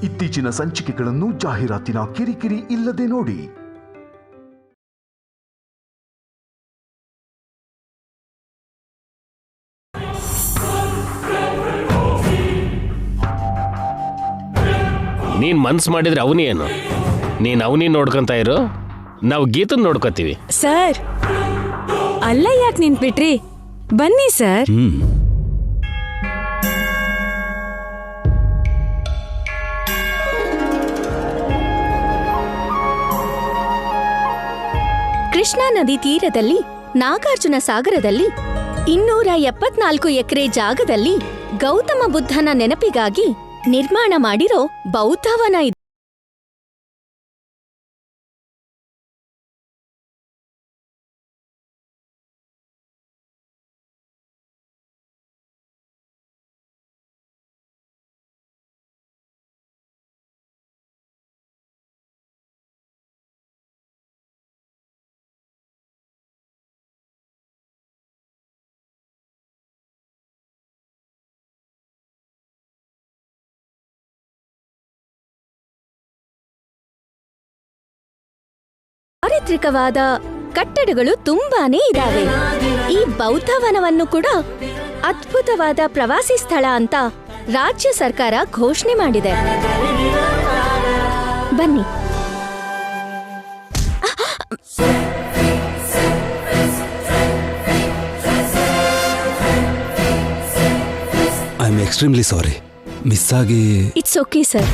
ಇತ್ತೀಚಿನ ಸಂಚಿಕೆಗಳನ್ನು ಜಾಹೀರಾತಿನ ಕಿರಿಕಿರಿ ಇಲ್ಲದೆ ನೋಡಿ. ನೀನ್ ಮನ್ಸು ಮಾಡಿದ್ರೆ ಅವನೇನು, ನೀನ್ ಅವನಿಗೆ ನೋಡ್ಕೊಂತ ಇರು, ನಾವು ಗೀತನ್ ನೋಡ್ಕೋತೀವಿ. ಸರ್ ಅಲ್ಲ, ಯಾಕೆ ನಿಂತ್ಬಿಟ್ರಿ? ಬನ್ನಿ ಸರ್. ಕೃಷ್ಣಾ ನದಿ ತೀರದಲ್ಲಿ ನಾಗಾರ್ಜುನ ಸಾಗರದಲ್ಲಿ 274 ಎಕರೆ ಜಾಗದಲ್ಲಿ ಗೌತಮ ಬುದ್ಧನ ನೆನಪಿಗಾಗಿ ನಿರ್ಮಾಣ ಮಾಡಿರೋ ಬೌದ್ಧವನ ಇದೆ. ಚಾರಿತ್ರಿಕವಾದ ಕಟ್ಟಡಗಳು ತುಂಬಾನೇ ಇದಾವೆ. ಈ ಬೌದ್ಧವನವನ್ನು ಕೂಡ ಅದ್ಭುತವಾದ ಪ್ರವಾಸಿ ಸ್ಥಳ ಅಂತ ರಾಜ್ಯ ಸರ್ಕಾರ ಘೋಷಣೆ ಮಾಡಿದೆ. ಬನ್ನಿ. I am extremely sorry, miss ಆಗಿ. It's okay sir.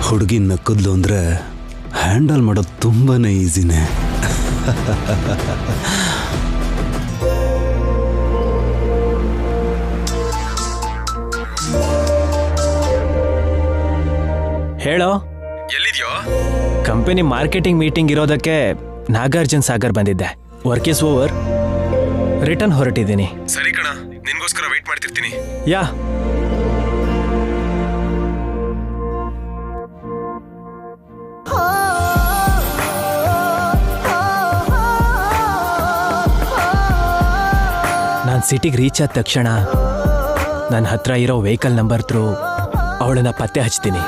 ಹುಡುಗಿ ನಕ್ಕದ್ಲು ಅಂದ್ರೆ ಹ್ಯಾಂಡಲ್ ಮಾಡೋದು ತುಂಬಾನೇ ಈಸಿನೇ. ಹೇಳೋ, ಎಲ್ಲಿದ್ಯೋ? ಕಂಪನಿ ಮಾರ್ಕೆಟಿಂಗ್ ಮೀಟಿಂಗ್ ಇರೋದಕ್ಕೆ ನಾಗಾರ್ಜುನ್ ಸಾಗರ್ ಬಂದಿದ್ದೆ. ವರ್ಕ್ ಇಸ್ ಓವರ್, ರಿಟರ್ನ್ ಹೊರಟಿದ್ದೀನಿ. ಸರಿ ಕಣ, ನಿನ್ಗೋಸ್ಕರ ವೇಟ್ ಮಾಡ್ತಿರ್ತೀನಿ. ಯಾ. ನಾನು ಸಿಟಿಗೆ ರೀಚ್ ಆದ ತಕ್ಷಣ ನನ್ನ ಹತ್ರ ಇರೋ ವೆಹಿಕಲ್ ನಂಬರ್ ಥ್ರೂ ಅವಳನ್ನ ಪತ್ತೆ ಹಚ್ತೀನಿ.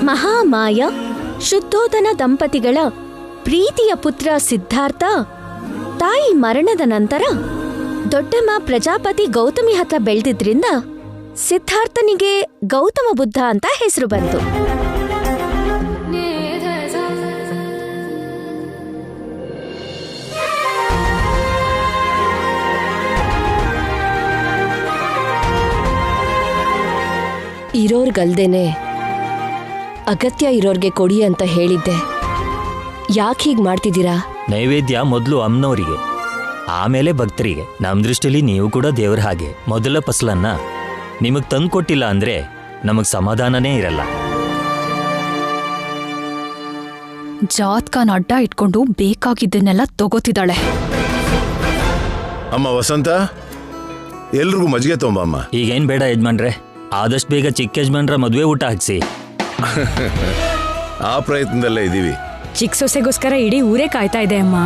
ಮಹಾಮಾಯ ಶುದ್ಧೋಧನ ದಂಪತಿಗಳ ಪ್ರೀತಿಯ ಪುತ್ರ ಸಿದ್ಧಾರ್ಥ ತಾಯಿ ಮರಣದ ನಂತರ ದೊಡ್ಡಮ್ಮ ಪ್ರಜಾಪತಿ ಗೌತಮಿ ಹತ್ರ ಬೆಳೆದಿದ್ರಿಂದ ಸಿದ್ಧಾರ್ಥನಿಗೆ ಗೌತಮ ಬುದ್ಧ ಅಂತ ಹೆಸರು ಬಂತು. ಇರೋರ್ಗಲ್ದೇನೆ ಅಗತ್ಯ ಇರೋರ್ಗೆ ಕೊಡಿ ಅಂತ ಹೇಳಿದ್ದೆ. ಯಾಕೆ ಹೀಗೆ ಮಾಡ್ತಿದ್ದೀರಾ? ನೈವೇದ್ಯ ಮೊದಲು ಅಮ್ಮನವರಿಗೆ, ಆಮೇಲೆ ಭಕ್ತರಿಗೆ. ನಮ್ಮ ದೃಷ್ಟಿಲಿ ನೀವು ಕೂಡ ದೇವ್ರ ಹಾಗೆ. ಮೊದಲ ಫಸಲನ್ನ ನಿಮಗೆ ತಂದು ಕೊಟ್ಟಿಲ್ಲ ಅಂದ್ರೆ ನಮಗೆ ಸಮಾಧಾನನೇ ಇರಲ್ಲ. ಜಾತ್ಕನ ಅಡ್ಡ ಇಟ್ಕೊಂಡು ಬೇಕಾಗಿದ್ದನ್ನೆಲ್ಲ ತಗೋತಿದ್ದಾಳೆ. ಅಮ್ಮ ವಸಂತ, ಎಲ್ರಿಗೂ ಮಜ್ಜಿಗೆ ತೊಂಬಮ್ಮ. ಈಗೇನು ಬೇಡ ಯಜಮಾನ್ರೆ, ಆದಷ್ಟು ಬೇಗ ಚಿಕ್ಕ ಯಜಮಾನ್ರ ಮದುವೆ ಊಟ ಹಾಕ್ಸಿ. ಆ ಪ್ರಯತ್ನದಲ್ಲೇ ಇದ್ದೀವಿ. ಚಿಕ್ಕ ಸೊಸೆಗೋಸ್ಕರ ಇಡೀ ಊರೇ ಕಾಯ್ತಾ ಇದೆ ಅಮ್ಮ.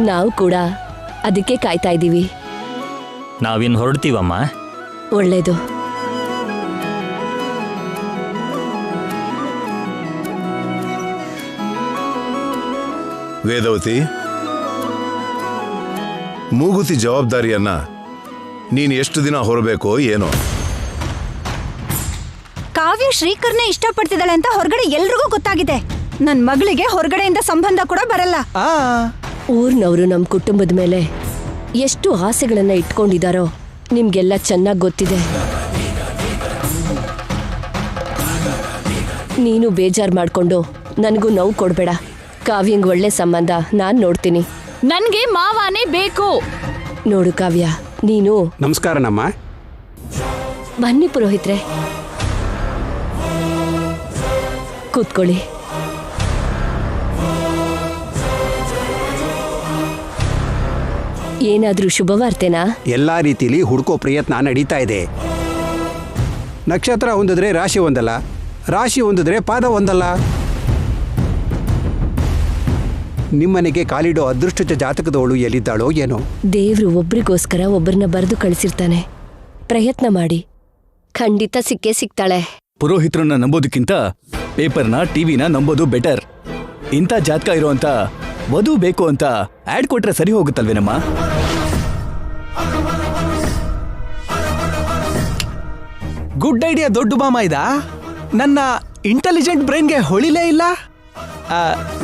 ನಾವು ಕೂಡ ಅದಕ್ಕೆ ಕಾಯ್ತಾ ಇದ್ದೀವಿ. ನಾವಿನ್ನು ಹೊರಡ್ತೀವಮ್ಮ. ಒಳ್ಳೇದು. ವೇದವತಿ, ಮೂಗುತಿ ಜವಾಬ್ದಾರಿಯನ್ನ ನೀನು ಎಷ್ಟು ದಿನ ಹೊರಬೇಕೋ ಏನೋ. ಕಾವ್ಯ ಶ್ರೀಕರ್ನೇ ಇಷ್ಟಪಡ್ತಿದ್ದಾಳೆ ಅಂತ ಹೊರಗಡೆ ಎಲ್ರಿಗೂ ಗೊತ್ತಾಗಿದೆ. ನನ್ ಮಗಳಿಗೆ ಹೊರಗಡೆಯಿಂದ ಸಂಬಂಧ ಕೂಡ ಬರಲ್ಲ. ಊರ್ನವರು ನಮ್ಮ ಕುಟುಂಬದ ಮೇಲೆ ಎಷ್ಟು ಆಸೆಗಳನ್ನ ಇಟ್ಕೊಂಡಿದ್ದಾರೋ ನಿಮ್ಗೆಲ್ಲ ಚೆನ್ನಾಗಿ ಗೊತ್ತಿದೆ. ನೀನು ಬೇಜಾರು ಮಾಡ್ಕೊಂಡು ನನಗೂ ನೋವು ಕೊಡ್ಬೇಡ. ಕಾವ್ಯಂಗ್ ಒಳ್ಳೆ ಸಂಬಂಧ ನಾನ್ ನೋಡ್ತೀನಿ. ನನ್ಗೆ ಮಾವಾನೇ ಬೇಕು. ನೋಡು ಕಾವ್ಯ, ನೀನು. ನಮಸ್ಕಾರ ನಮ್ಮ. ಬನ್ನಿ ಪುರೋಹಿತ್ರೆ, ಕೂತ್ಕೊಳ್ಳಿ. ಏನಾದ್ರೂ ಶುಭವಾರ್ತೆನಾ? ಎಲ್ಲಾ ರೀತಿಲಿ ಹುಡುಕೋ ಪ್ರಯತ್ನ ನಡೀತಾ ಇದೆ. ನಕ್ಷತ್ರ ಹೊಂದಿದ್ರೆ ರಾಶಿ ಹೊಂದಲ್ಲ, ರಾಶಿ ಹೊಂದಿದ್ರೆ ಪಾದ ಹೊಂದಲ್ಲ. ನಿಮ್ಮನೆಗೆ ಕಾಲಿಡೋ ಅದೃಷ್ಟದ ಜಾತಕದವಳು ಎಲ್ಲಿದ್ದಾಳೋ ಏನೋ. ದೇವ್ರು ಒಬ್ರಿಗೋಸ್ಕರ ಒಬ್ಬರನ್ನ ಬರೆದು ಕಳಿಸಿರ್ತಾನೆ. ಪ್ರಯತ್ನ ಮಾಡಿ, ಖಂಡಿತ ಸಿಕ್ಕೇ ಸಿಗ್ತಾಳೆ. ಪುರೋಹಿತರನ್ನ ನಂಬೋದಕ್ಕಿಂತ ಪೇಪರ್ನ ಟಿವಿನ ನಂಬೋದು ಬೆಟರ್. ಇಂಥ ಜಾತಕ ಇರೋಂಥ ವಧು ಬೇಕು ಅಂತ ಆಡ್ ಕೊಟ್ರೆ ಸರಿ ಹೋಗುತ್ತಲ್ವೇನಮ್ಮ? ಗುಡ್ ಐಡಿಯಾ ದೊಡ್ಡ ಬಾಮ ಇದ. ನನ್ನ ಇಂಟೆಲಿಜೆಂಟ್ ಬ್ರೈನ್ಗೆ ಹೊಳಿಲೇ ಇಲ್ಲ.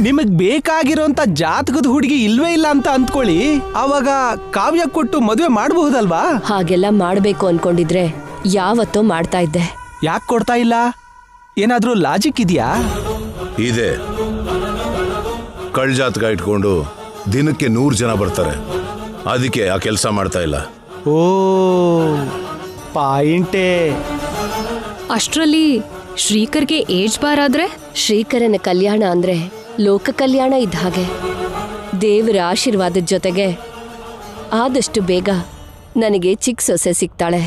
ನಿಮಗ್ ಬೇಕಾಗಿರೋಂಥ ಜಾತಕದ ಹುಡುಗಿ ಇಲ್ವೇ ಇಲ್ಲ ಅಂತ ಅಂದ್ಕೊಳ್ಳಿ, ಅವಾಗ ಕಾವ್ಯ ಕೊಟ್ಟು ಮದುವೆ ಮಾಡಬಹುದಲ್ವಾ? ಹಾಗೆಲ್ಲ ಮಾಡ್ಬೇಕು ಅನ್ಕೊಂಡಿದ್ರೆ ಯಾವತ್ತೋ ಮಾಡ್ತಾ ಇದ್ದೆ. ಯಾಕೆ ಕೊಡ್ತಾ ಇಲ್ಲ? ಏನಾದ್ರೂ ಲಾಜಿಕ್ ಇದೆಯಾ? ಇದೆ. ಕಳ್ ಜಾತಕ ಇಟ್ಕೊಂಡು ದಿನಕ್ಕೆ 100 ಜನ ಬರ್ತಾರೆ, ಅದಕ್ಕೆ ಆ ಕೆಲಸ ಮಾಡ್ತಾ ಇಲ್ಲ. ಓ ಪಾಯಿಂಟೇ. ಅಷ್ಟ್ರಲ್ಲಿ ಶ್ರೀಕರ್ಗೆ ಏಜ್ ಬಾರ್ ಆದ್ರೆ? ಶ್ರೀಕರನ ಕಲ್ಯಾಣ ಅಂದ್ರೆ ಲೋಕ ಕಲ್ಯಾಣ ಇದ್ದ ಹಾಗೆ. ದೇವರ ಆಶೀರ್ವಾದದ ಜೊತೆಗೆ ಆದಷ್ಟು ಬೇಗ ನನಗೆ ಚಿಕ್ಕ ಸೊಸೆ ಸಿಗ್ತಾಳೆ.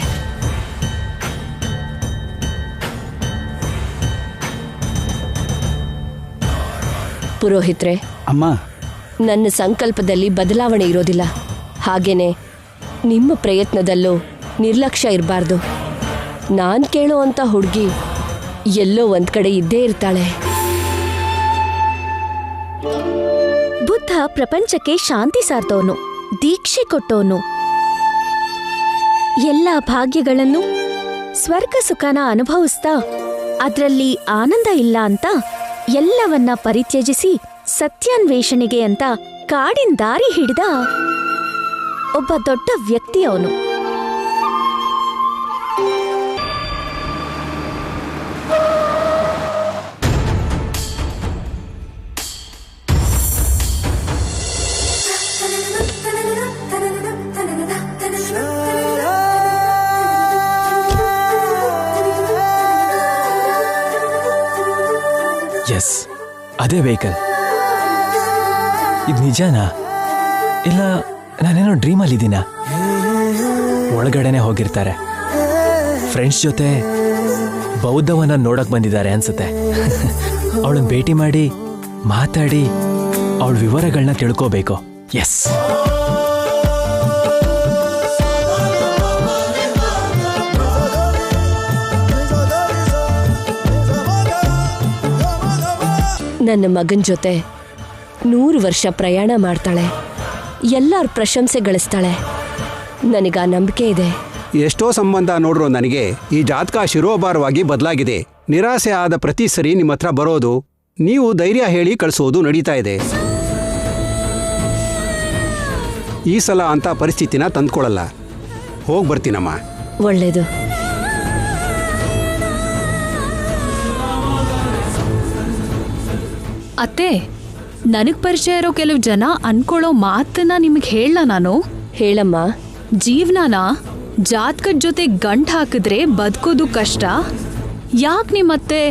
ಪುರೋಹಿತ್ರೆ, ಅಮ್ಮ, ನನ್ನ ಸಂಕಲ್ಪದಲ್ಲಿ ಬದಲಾವಣೆ ಇರೋದಿಲ್ಲ. ಹಾಗೇನೆ ನಿಮ್ಮ ಪ್ರಯತ್ನದಲ್ಲೂ ನಿರ್ಲಕ್ಷ್ಯ ಇರಬಾರ್ದು. ನಾನ್ ಕೇಳೋ ಹುಡುಗಿ ಎಲ್ಲೋ ಒಂದ್ ಕಡೆ ಇದ್ದೇ ಇರ್ತಾಳೆ. ಬುದ್ಧ ಪ್ರಪಂಚಕ್ಕೆ ಶಾಂತಿ ಸಾರ್ತವನು, ದೀಕ್ಷೆ ಕೊಟ್ಟವನು. ಎಲ್ಲ ಭಾಗ್ಯಗಳನ್ನು, ಸ್ವರ್ಗ ಸುಖನ ಅನುಭವಿಸ್ತಾ ಅದ್ರಲ್ಲಿ ಆನಂದ ಇಲ್ಲ ಅಂತ ಎಲ್ಲವನ್ನ ಪರಿತ್ಯಜಿಸಿ ಸತ್ಯಾನ್ವೇಷಣೆಗೆ ಅಂತ ಕಾಡಿನ ದಾರಿ ಹಿಡಿದ ಒಬ್ಬ ದೊಡ್ಡ ವ್ಯಕ್ತಿ ಅವನು. ಎಸ್, ಅದೇ ವೆಹಿಕಲ್. ಇದು ನಿಜನಾ ಇಲ್ಲ ನಾನೇನೋ ಡ್ರೀಮಲ್ಲಿದ್ದೀನಾ? ಒಳಗಡೆನೆ ಹೋಗಿರ್ತಾರೆ. ಫ್ರೆಂಡ್ಸ್ ಜೊತೆ ಬೌದ್ಧವನ್ನ ನೋಡಕ್ ಬಂದಿದ್ದಾರೆ ಅನ್ಸುತ್ತೆ. ಅವಳನ್ನ ಭೇಟಿ ಮಾಡಿ ಮಾತಾಡಿ ಅವಳ ವಿವರಗಳನ್ನ ತಿಳ್ಕೋಬೇಕು. ಎಸ್, ನನ್ನ ಮಗನ ಜೊತೆ 100 ವರ್ಷ ಪ್ರಯಾಣ ಮಾಡ್ತಾಳೆ. ಎಲ್ಲರ ಪ್ರಶಂಸೆ ಗಳಿಸ್ತಾಳೆ. ನನಗ ನಂಬಿಕೆ ಇದೆ. ಎಷ್ಟೋ ಸಂಬಂಧ ನೋಡ್ರೋ ನನಗೆ ಈ ಜಾತಕ ಶಿರೋಭಾರವಾಗಿ ಬದಲಾಗಿದೆ. ನಿರಾಸೆ ಆದ ಪ್ರತಿ ಸರಿ ನಿಮ್ಮ ಹತ್ರ ಬರೋದು, ನೀವು ಧೈರ್ಯ ಹೇಳಿ ಕಳಿಸೋದು ನಡೀತಾ ಇದೆ. ಈ ಸಲ ಅಂತ ಪರಿಸ್ಥಿತಿನ ತಂದ್ಕೊಳಲ್ಲ. ಹೋಗಿ ಬರ್ತೀನಮ್ಮ. ಒಳ್ಳೇದು. ಅತ್ತೆ, ನನಗ್ ಪರಿಚಯ ಇರೋ ಕೆಲವು ಜನ ಅನ್ಕೊಳ್ಳೋ ಮಾತನ್ನ ನಿಮಗೆ ಹೇಳ ನಾನು. ಹೇಳಮ್ಮ. ಜೀವನನ ಜಾತಕದ ಜೊತೆ ಗಂಟ್ ಹಾಕಿದ್ರೆ ಬದುಕೋದು ಕಷ್ಟ. ಯಾಕೆ ನಿಮ್ಮತ್ತೆ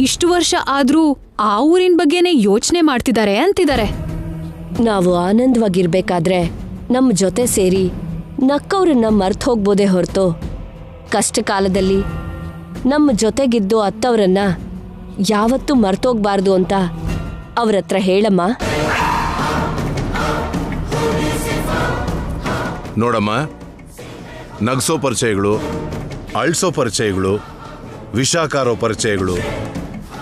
ಇಷ್ಟು ವರ್ಷ ಆದ್ರೂ ಆ ಊರಿನ ಬಗ್ಗೆನೇ ಯೋಚನೆ ಮಾಡ್ತಿದ್ದಾರೆ ಅಂತಿದ್ದಾರೆ. ನಾವು ಆನಂದವಾಗಿರ್ಬೇಕಾದ್ರೆ ನಮ್ಮ ಜೊತೆ ಸೇರಿ ನಕ್ಕವ್ರನ್ನ ಮರ್ತು ಹೋಗ್ಬೋದೇ ಹೊರತು, ಕಷ್ಟ ಕಾಲದಲ್ಲಿ ನಮ್ಮ ಜೊತೆಗಿದ್ದು ಅತ್ತವ್ರನ್ನ ಯಾವತ್ತೂ ಮರ್ತೋಗ್ಬಾರ್ದು ಅಂತ ಅವ್ರ ಹತ್ರ ಹೇಳಮ್ಮ. ನೋಡಮ್ಮ, ನಗ್ಸೋ ಪರಿಚಯಗಳು, ಅಳ್ಸೋ ಪರಿಚಯಗಳು, ವಿಷಾಕಾರೋ ಪರಿಚಯಗಳು,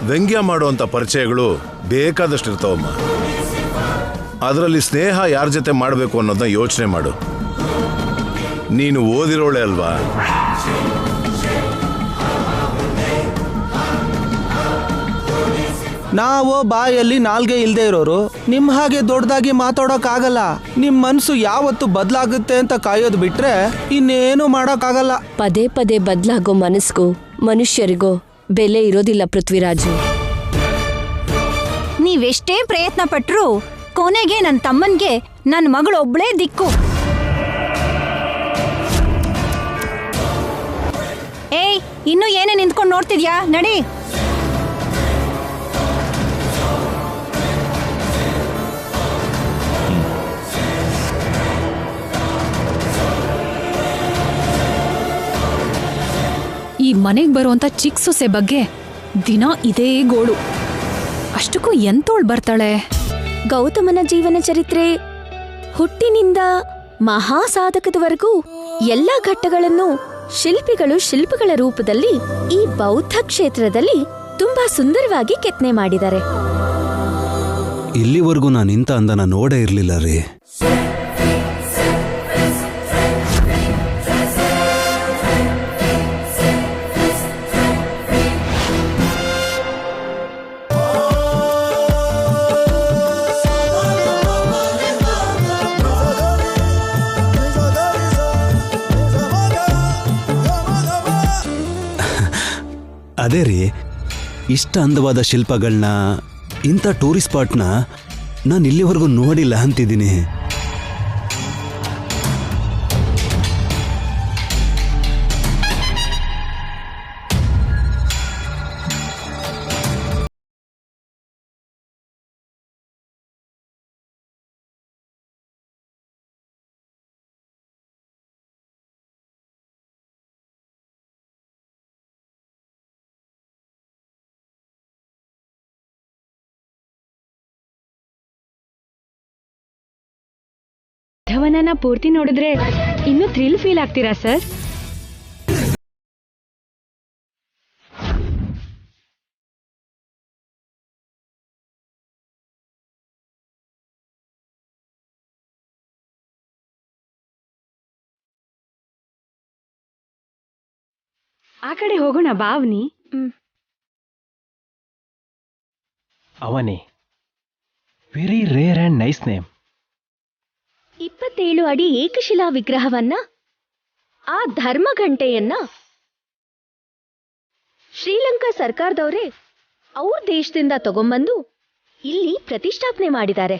ವ್ಯಂಗ್ಯ ಮಾಡುವಂಥ ಪರಿಚಯಗಳು ಬೇಕಾದಷ್ಟು ಇರ್ತಾವಮ್ಮ. ಅದರಲ್ಲಿ ಸ್ನೇಹ ಯಾರ ಜೊತೆ ಮಾಡಬೇಕು ಅನ್ನೋದನ್ನ ಯೋಚನೆ ಮಾಡು. ನೀನು ಓದಿರೋಳೆ ಅಲ್ವಾ? ನಾವು ಬಾಯಲ್ಲಿ ನಾಲ್ಗೆ ಇಲ್ದೇ ಇರೋರು ನಿಮ್ ಹಾಗೆ ದೊಡ್ಡದಾಗಿ ಮಾತಾಡೋಕ್ಕಾಗಲ್ಲ. ನಿಮ್ ಮನ್ಸು ಯಾವತ್ತು ಬದಲಾಗುತ್ತೆ ಅಂತ ಕಾಯೋದು ಬಿಟ್ರೆ ಇನ್ನೇನು ಮಾಡೋಕ್ಕಾಗಲ್ಲ. ಪದೇ ಪದೇ ಬದಲಾಗೋ ಮನಸ್ಸಿಗೂ ಮನುಷ್ಯರಿಗೂ ಬೆಲೆ ಇರೋದಿಲ್ಲ ಪೃಥ್ವಿರಾಜು. ನೀವೆಷ್ಟೇ ಪ್ರಯತ್ನ ಪಟ್ರು ಕೊನೆಗೆ ನನ್ನ ತಮ್ಮನ್ಗೆ ನನ್ನ ಮಗಳು ಒಬ್ಳೇ ದಿಕ್ಕು. ಏಯ್, ಇನ್ನು ಏನೇ ನಿಂತ್ಕೊಂಡು ನೋಡ್ತಿದ್ಯಾ? ನಡಿ. ಈ ಮನೆಗೆ ಬರುವಂತ ಚಿಕ್ಕ ಸೊಸೆ ಬಗ್ಗೆ ದಿನ ಇದೇ ಗೋಳು. ಅಷ್ಟಕ್ಕೂ ಎಂತೋಳ್ ಬರ್ತಾಳೆ? ಗೌತಮನ ಜೀವನ ಚರಿತ್ರೆ ಹುಟ್ಟಿನಿಂದ ಮಹಾಸಾಧಕದವರೆಗೂ ಎಲ್ಲ ಘಟ್ಟಗಳನ್ನು ಶಿಲ್ಪಿಗಳ ರೂಪದಲ್ಲಿ ಈ ಬೌದ್ಧ ಕ್ಷೇತ್ರದಲ್ಲಿ ತುಂಬಾ ಸುಂದರವಾಗಿ ಕೆತ್ತನೆ ಮಾಡಿದ್ದಾರೆ. ಇಲ್ಲಿವರೆಗೂ ನಾನು ಇಂಥ ಅಂದನ ನೋಡೇ ಇರಲಿಲ್ಲ ರೀ. ಅದೇ ರೀ, ಇಷ್ಟ ಅಂದವಾದ ಶಿಲ್ಪಗಳನ್ನ, ಇಂಥ ಟೂರಿಸ್ಟ್ ಸ್ಪಾಟ್ನ ನಾನು ಇಲ್ಲಿವರೆಗೂ ನೋಡಿಲ್ಲ ಅಂತಿದ್ದೀನಿ. ಬೌದ್ಧವನನ ಪೂರ್ತಿ ನೋಡಿದ್ರೆ ಇನ್ನೂ ಥ್ರಿಲ್ ಫೀಲ್ ಆಗ್ತೀರಾ ಸರ್? ಆ ಕಡೆ ಹೋಗೋಣ ಬಾವ್ನಿ. Avani, very rare and nice name. 27 ಅಡಿ ಏಕಶಿಲಾ ವಿಗ್ರಹವನ್ನ, ಆ ಧರ್ಮಘಂಟೆಯನ್ನ ಶ್ರೀಲಂಕಾ ಸರ್ಕಾರದವರೇ ಅವ್ರ ದೇಶದಿಂದ ತಗೊಂಬಂದು ಇಲ್ಲಿ ಪ್ರತಿಷ್ಠಾಪನೆ ಮಾಡಿದ್ದಾರೆ.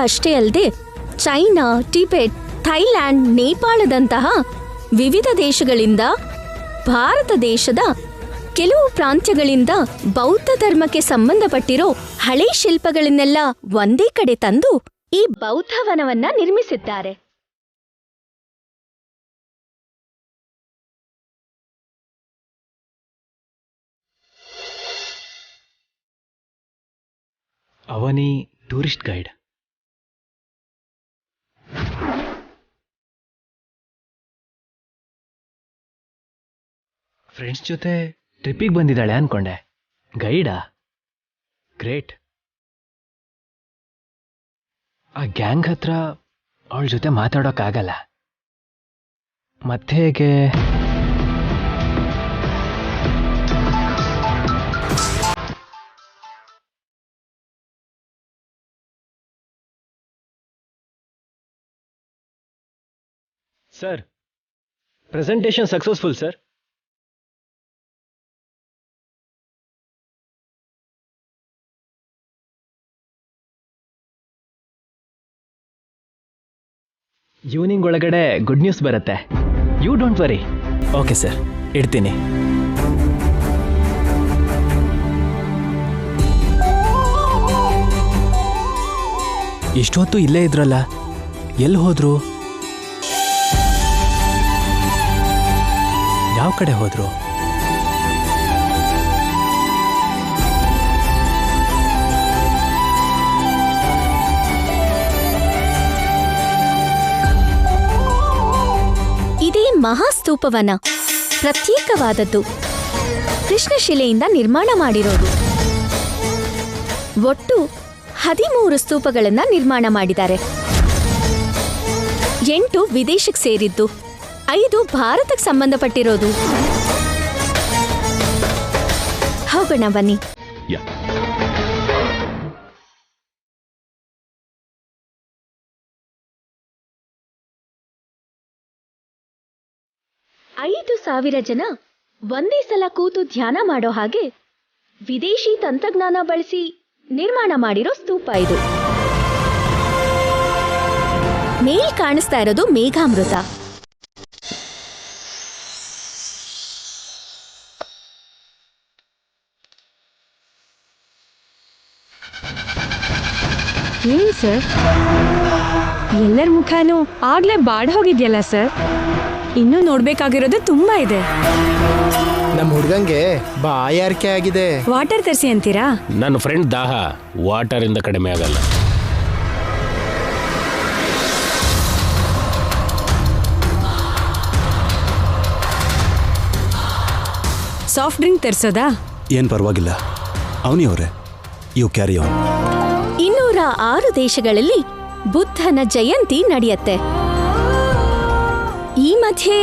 ಅಷ್ಟೇ ಅಲ್ಲದೆ ಚೈನಾ, ಟಿಬೆಟ್, ಥೈಲ್ಯಾಂಡ್, ನೇಪಾಳದಂತಹ ವಿವಿಧ ದೇಶಗಳಿಂದ, ಭಾರತ ದೇಶದ ಕೆಲವು ಪ್ರಾಂತ್ಯಗಳಿಂದ ಬೌದ್ಧ ಧರ್ಮಕ್ಕೆ ಸಂಬಂಧಪಟ್ಟಿರೋ ಹಳೆ ಶಿಲ್ಪಗಳನ್ನೆಲ್ಲ ಒಂದೇ ಕಡೆ ತಂದು ಈ ಬೌದ್ಧವನವನ್ನ ನಿರ್ಮಿಸಿದ್ದಾರೆ. ಅವನಿ ಟೂರಿಸ್ಟ್ ಗೈಡ್. ಫ್ರೆಂಡ್ಸ್ ಜೊತೆ ಟ್ರಿಪ್ಪಿಗೆ ಬಂದಿದ್ದಾಳೆ ಅನ್ಕೊಂಡೆ. ಗೈಡಾ? ಗ್ರೇಟ್. ಆ ಗ್ಯಾಂಗ್ ಹತ್ರ ಅವಳ ಜೊತೆ ಮಾತಾಡೋಕ್ಕಾಗಲ್ಲ. ಮತ್ತೆ ಹೇಗೆ? Sir, presentation successful sir. Evening ಒಳಗಡೆ ಗುಡ್ ನ್ಯೂಸ್ ಬರುತ್ತೆ. You don't worry. Okay sir, ಇಡ್ತೀನಿ. ಇಷ್ಟೊತ್ತು ಇಲ್ಲೇ ಇದ್ರಲ್ಲ, ಎಲ್ಲಿ ಹೋದ್ರು? ಯಾವ ಕಡೆ ಹೋದ್ರು? ಇದೇ ಮಹಾಸ್ತೂಪವನ ಪ್ರತ್ಯೇಕವಾದದ್ದು, ಕೃಷ್ಣಶಿಲೆಯಿಂದ ನಿರ್ಮಾಣ ಮಾಡಿರೋದು. ಒಟ್ಟು 13 ಸ್ತೂಪಗಳನ್ನ ನಿರ್ಮಾಣ ಮಾಡಿದ್ದಾರೆ. 8 ವಿದೇಶಕ್ಕೆ ಸೇರಿದ್ದು, 5 ಭಾರತಕ್ಕೆ ಸಂಬಂಧಪಟ್ಟಿರೋದು. ಹೋಗೋಣ ಬನ್ನಿ. ಐದು 5,000 ಜನ ಒಂದೇ ಸಲ ಕೂತು ಧ್ಯಾನ ಮಾಡೋ ಹಾಗೆ ವಿದೇಶಿ ತಂತ್ರಜ್ಞಾನ ಬಳಸಿ ನಿರ್ಮಾಣ ಮಾಡಿರೋ ಸ್ತೂಪ ಇದು. ಮೇಲ್ ಕಾಣಿಸ್ತಾ ಇರೋದು ಮೇಘಾಮೃತ. ಏನು ಸರ್, ಎಲ್ಲರ ಮುಖನೂ ಆಗ್ಲೇ ಬಾಡ್ ಹೋಗಿದ್ಯಲ್ಲ ಸರ್. ಇನ್ನೂ ನೋಡ್ಬೇಕಾಗಿರೋದು ತುಂಬಾ ಇದೆ. ನಮ್ಮ ಹುಡುಗಂಗೆ ಬಾಯಾರಿಕೆ ಆಗಿದೆ. ವಾಟರ್ ತರಿಸಿ ಅಂತೀರಾ? ನನ್ನ ಫ್ರೆಂಡ್ ದಾಹ ವಾಟರ್ ಇಂದ ಕಡಿಮೆ ಆಗಲ್ಲ. ಸಾಫ್ಟ್ ಡ್ರಿಂಕ್ ತರಿಸೋದಾ? ಏನ್ ಪರವಾಗಿಲ್ಲ, ಅವನಿ ಅವರೇ, ಯು ಕ್ಯಾರಿ ಆನ್. 206 ದೇಶಗಳಲ್ಲಿ ಬುದ್ಧನ ಜಯಂತಿ ನಡೆಯುತ್ತೆ. ಈ ಮಧ್ಯೆ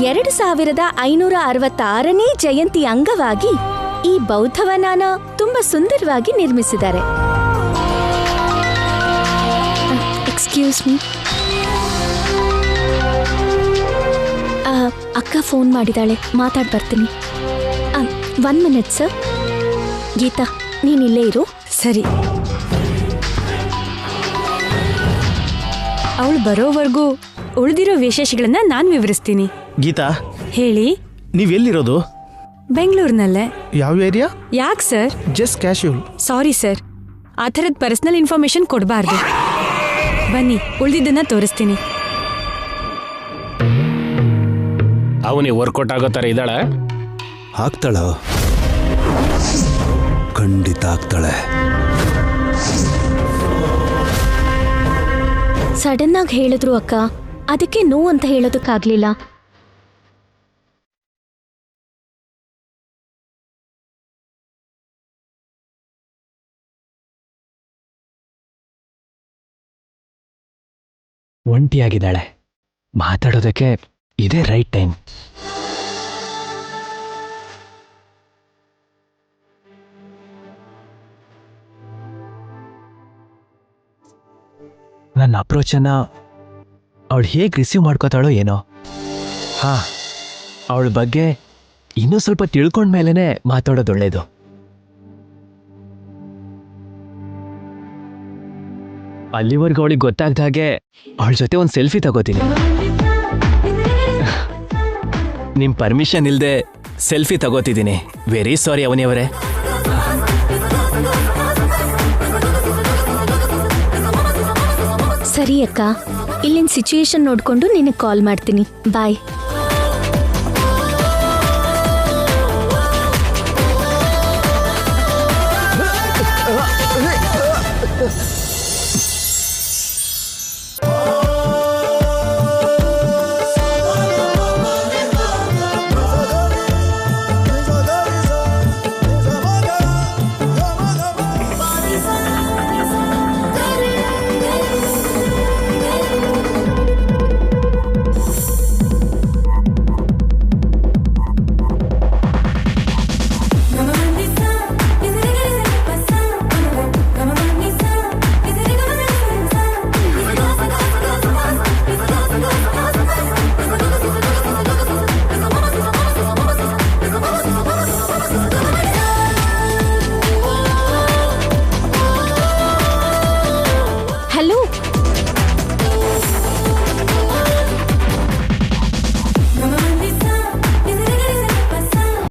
2566ನೇ ಜಯಂತಿ ಅಂಗವಾಗಿ ಈ ಬೌದ್ಧವನನ ತುಂಬಾ ಸುಂದರವಾಗಿ ನಿರ್ಮಿಸಿದ್ದಾರೆ. ಎಕ್ಸ್ಕ್ಯೂಸ್ ಮೀ, ಅಕ್ಕ ಫೋನ್ ಮಾಡಿದಾಳೆ, ಮಾತಾಡ್ ಬರ್ತೀನಿ. 1 ಮಿನಿಟ್ ಸರ್. ಗೀತಾ, ನೀನಿಲ್ಲೇ ಇರು. ಸರಿ. ಅವಳು ಬರೋವರೆಗೂ ಉಳಿದಿರೋ ವಿಶೇಷಗಳನ್ನ ನಾನು ವಿವರಿಸ್ತೀನಿ. ಗೀತಾ, ಹೇಳಿ. ನೀವೆಲ್ಲಿರೋದು? ಬೆಂಗಳೂರಿನಲ್ಲೇ. ಯಾವ ಏರಿಯಾ? ಯಾಕೆ sir? Just casual. Sorry sir, ಆ ಥರದ ಪರ್ಸನಲ್ ಇನ್ಫಾರ್ಮೇಶನ್ ಕೊಡಬಾರ್ದು. ಬನ್ನಿ, ಉಳಿದಿದ್ದನ್ನ ತೋರಿಸ್ತೀನಿ. ಅವನಿಗೆ ವರ್ಕೌಟ್ ಆಗೋ ಥರ ಇದ್ದಾಳ? ಆಗ್ತಾಳ, ಖಂಡಿತ ಆಗ್ತಾಳೆ. ಸಡನ್ ಆಗಿ ಹೇಳಿದ್ರು ಅಕ್ಕ, ಅದಕ್ಕೆ ನೋ ಅಂತ ಹೇಳೋದಕ್ಕಾಗ್ಲಿಲ್ಲ. ಒಂಟಿಯಾಗಿದ್ದಾಳೆ, ಮಾತಾಡೋದಕ್ಕೆ ಇದೇ ರೈಟ್ ಟೈಮ್. ನನ್ನ ಅಪ್ರೋಚನ್ನ ಅವಳು ಹೇಗೆ ರಿಸೀವ್ ಮಾಡ್ಕೋತಾಳೋ ಏನೋ. ಹಾ, ಅವಳ ಬಗ್ಗೆ ಇನ್ನೂ ಸ್ವಲ್ಪ ತಿಳ್ಕೊಂಡ್ಮೇಲೆ ಮಾತಾಡೋದು ಒಳ್ಳೇದು. ಅಲ್ಲಿವರೆಗೂ ಅವಳಿಗೆ ಗೊತ್ತಾಗ್ದ ಹಾಗೆ ಅವಳ ಜೊತೆ ಒಂದು ಸೆಲ್ಫಿ ತಗೋತೀನಿ. ನಿಮ್ಮ ಪರ್ಮಿಷನ್ ಇಲ್ಲದೆ ಸೆಲ್ಫಿ ತಗೋತಿದ್ದೀನಿ. Very sorry ಅವನಿಯವರೇ. ಸರಿ ಅಕ್ಕ, ಇಲ್ಲಿನ ಸಿಚುಯೇಷನ್ ನೋಡ್ಕೊಂಡು ನಿನಗೆ ಕಾಲ್ ಮಾಡ್ತೀನಿ. ಬಾಯ್.